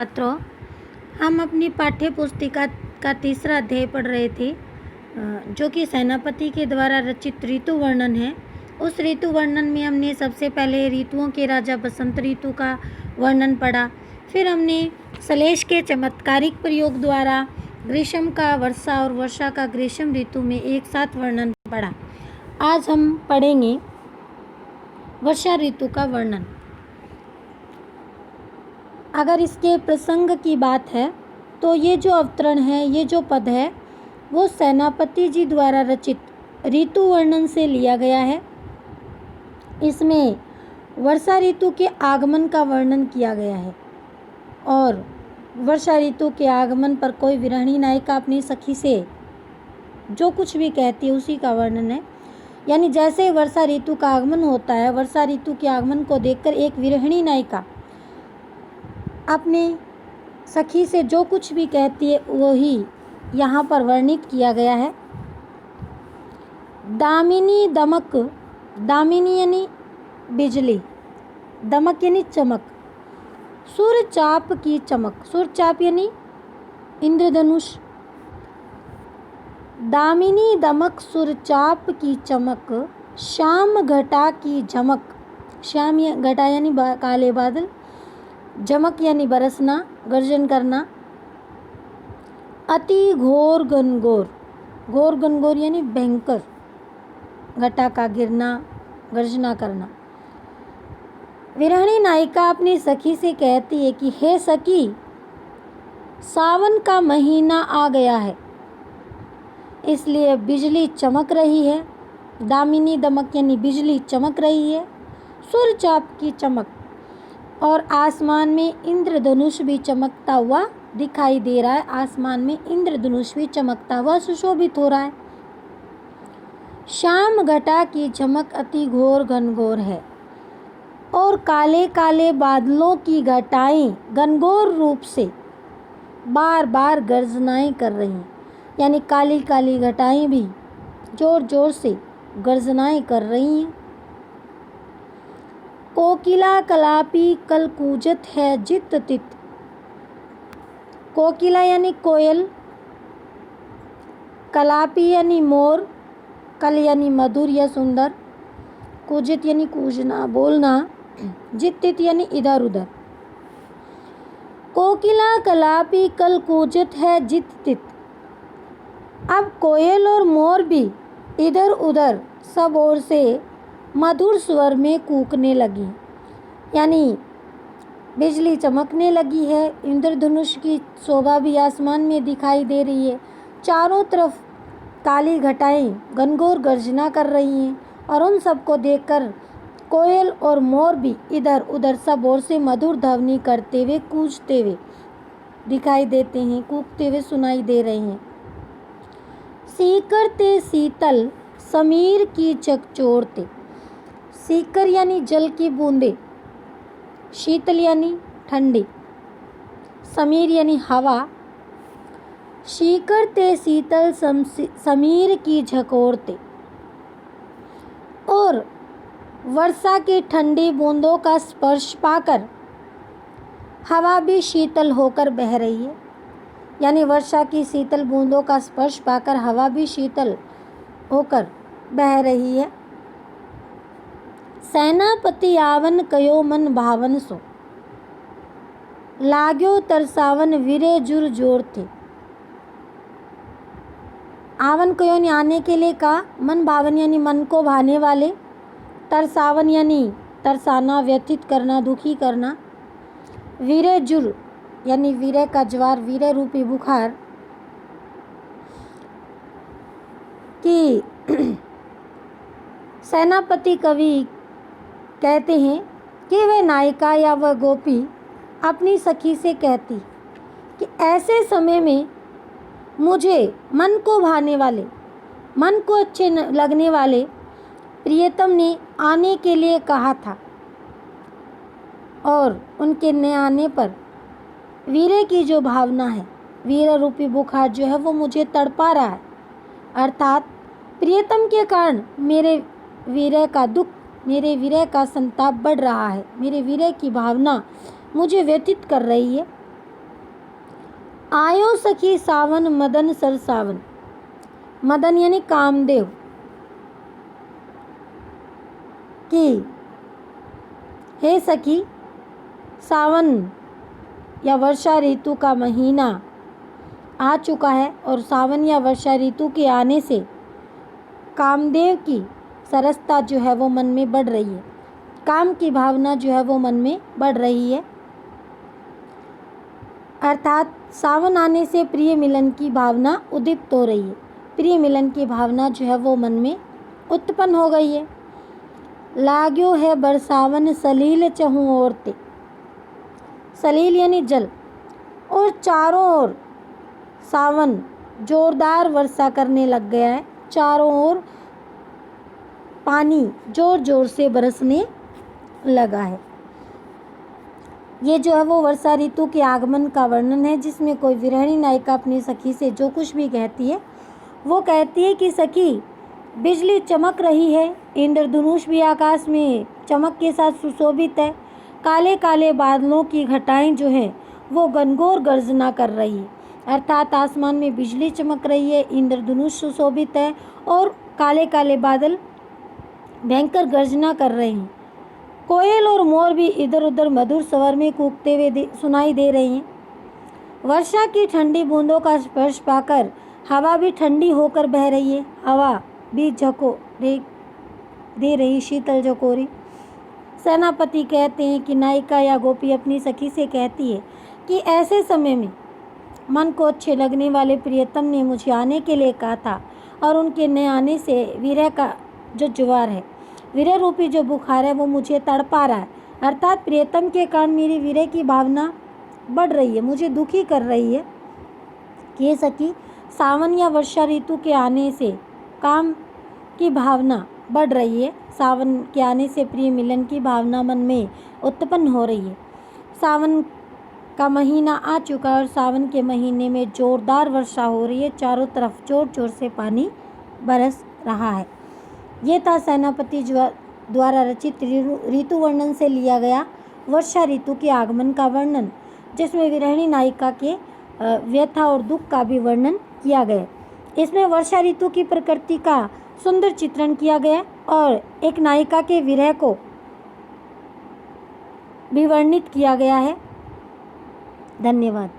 छात्रों, हम अपनी पाठ्य पुस्तिका का तीसरा अध्याय पढ़ रहे थे, जो कि सेनापति के द्वारा रचित ऋतु वर्णन है। उस ऋतु वर्णन में हमने सबसे पहले ऋतुओं के राजा बसंत ऋतु का वर्णन पढ़ा। फिर हमने श्लेष के चमत्कारिक प्रयोग द्वारा ग्रीष्म का वर्षा और वर्षा का ग्रीष्म ऋतु में एक साथ वर्णन पढ़ा। आज हम पढ़ेंगे वर्षा ऋतु का वर्णन। अगर इसके प्रसंग की बात है तो ये जो अवतरण है, ये जो पद है, वो सेनापति जी द्वारा रचित ऋतु वर्णन से लिया गया है। इसमें वर्षा ऋतु के आगमन का वर्णन किया गया है और वर्षा ऋतु के आगमन पर कोई विरहिणी नायिका अपनी सखी से जो कुछ भी कहती है उसी का वर्णन है। यानी जैसे वर्षा ऋतु का आगमन होता है, वर्षा ऋतु के आगमन को देखकर एक विरहिणी नायिका अपने सखी से जो कुछ भी कहती है वही यहाँ पर वर्णित किया गया है। दामिनी दमक, दामिनी यानी बिजली, दमक यानी चमक, सुरचाप की चमक, सुरचाप यानी इंद्रधनुष। दामिनी दमक सुरचाप की चमक, श्याम घटा की झमक, श्याम घटा यानी काले बादल, झमक यानी बरसना, गर्जन करना। अति घोर घनघोर, घोर घनघोर यानी भयंकर, घटा का गिरना, गर्जना करना। विरहिणी नायिका अपनी सखी से कहती है कि हे सखी, सावन का महीना आ गया है, इसलिए बिजली चमक रही है। दामिनी दमक यानी बिजली चमक रही है, सुरचाप की चमक, और आसमान में इंद्रधनुष भी चमकता हुआ दिखाई दे रहा है। आसमान में इंद्रधनुष भी चमकता हुआ सुशोभित हो रहा है। श्याम घटा की झमक अति घोर घनघोर है और काले काले बादलों की घटाएं घनघोर रूप से बार बार गर्जनाएं कर रही हैं। यानी काली काली घटाएं भी जोर जोर से गर्जनाएं कर रही हैं। कोकिला कलापी कल कूजत है जित तित, कोकिला यानी कोयल, कलापी यानी मोर, कल यानी मधुर या सुंदर, कूजित यानी कूजना बोलना, जित तित यानी इधर उधर। कोकिला कलापी कल कूजत है जित तित। अब कोयल और मोर भी इधर उधर सब ओर से मधुर स्वर में कूकने लगी। यानी बिजली चमकने लगी है, इंद्रधनुष की शोभा भी आसमान में दिखाई दे रही है, चारों तरफ काली घटाएं घनघोर गर्जना कर रही हैं और उन सबको देखकर कोयल और मोर भी इधर उधर सब ओर से मधुर ध्वनि करते हुए कूजते हुए दिखाई देते हैं, कूकते हुए सुनाई दे रहे हैं। सीकर ते शीतल समीर की चकचोरते, सीकर यानी जल की बूंदे, शीतल यानी ठंडी, समीर यानी हवा। शीकर ते शीतल समीर की झकोरते, और वर्षा की ठंडी बूंदों का स्पर्श पाकर हवा भी शीतल होकर बह रही है। यानी वर्षा की शीतल बूंदों का स्पर्श पाकर हवा भी शीतल होकर बह रही है। सेनापति आवन कयो मन भावन सो, लाग्यो तरसावन वीरे जुर जोर थे। आवन कयो यानी आने के लिए कहा, मन भावन यानी मन को भाने वाले, तरसावन यानी तरसाना, व्यथित करना, दुखी करना, वीरे जुर यानी वीरे का ज्वार, वीरे रूपी बुखार, कि सेनापति कवि कहते हैं कि वह नायिका या वह गोपी अपनी सखी से कहती कि ऐसे समय में मुझे मन को भाने वाले, मन को अच्छे लगने वाले प्रियतम ने आने के लिए कहा था, और उनके न आने पर वीरे की जो भावना है, वीर रूपी बुखार जो है वो मुझे तड़पा रहा है। अर्थात प्रियतम के कारण मेरे वीरे का दुख, मेरे वीरे का संताप बढ़ रहा है, मेरे वीरे की भावना मुझे व्यथित कर रही है। आयो सखी सावन मदन सर सावन। मदन यानी कामदेव कि हे सखी सावन या वर्षा ऋतु का महीना आ चुका है और सावन या वर्षा ऋतु के आने से कामदेव की सरसता जो है वो मन में बढ़ रही है, काम की भावना जो है वो मन में बढ़ रही है। अर्थात सावन आने से प्रिय मिलन की भावना उद्दीप्त हो रही है, प्रिय मिलन की भावना जो है वो मन में उत्पन्न हो गई है। लाग्यो है बरसावन सलील चहु ओर ते। सलील यानी जल, और चारों ओर सावन जोरदार वर्षा करने लग गया है, चारों ओर पानी जोर जोर से बरसने लगा है। ये जो है वो वर्षा ऋतु के आगमन का वर्णन है, जिसमें कोई विरहिणी नायिका अपनी सखी से जो कुछ भी कहती है, वो कहती है कि सखी बिजली चमक रही है, इंद्रधनुष भी आकाश में चमक के साथ सुशोभित है, काले काले बादलों की घटाएं जो हैं वो घनघोर गर्जना कर रही है। अर्थात आसमान में बिजली चमक रही है, इंद्रधनुष सुशोभित है और काले काले बादल भयंकर गर्जना कर रहे हैं। कोयल और मोर भी इधर उधर मधुर स्वर में कूकते हुए सुनाई दे रहे हैं। वर्षा की ठंडी बूंदों का स्पर्श पाकर हवा भी ठंडी होकर बह रही है, हवा भी दे रही शीतल झकोरी। सेनापति कहते हैं कि नायिका या गोपी अपनी सखी से कहती है कि ऐसे समय में मन को अच्छे लगने वाले प्रियतम ने मुझे आने के लिए कहा था और उनके न आने से विरह का जो ज्वार है, विरह रूपी जो बुखार है वो मुझे तड़पा रहा है। अर्थात प्रियतम के कारण मेरी विरह की भावना बढ़ रही है, मुझे दुखी कर रही है। कि सखी सावन या वर्षा ऋतु के आने से काम की भावना बढ़ रही है, सावन के आने से प्रिय मिलन की भावना मन में उत्पन्न हो रही है। सावन का महीना आ चुका है और सावन के महीने में जोरदार वर्षा हो रही है, चारों तरफ जोर जोर से पानी बरस रहा है। ये था सेनापति द्वारा रचित ऋतु वर्णन से लिया गया वर्षा ऋतु के आगमन का वर्णन, जिसमें विरहिणी नायिका के व्यथा और दुख का भी वर्णन किया गया। इसमें वर्षा ऋतु की प्रकृति का सुंदर चित्रण किया गया और एक नायिका के विरह को भी वर्णित किया गया है। धन्यवाद।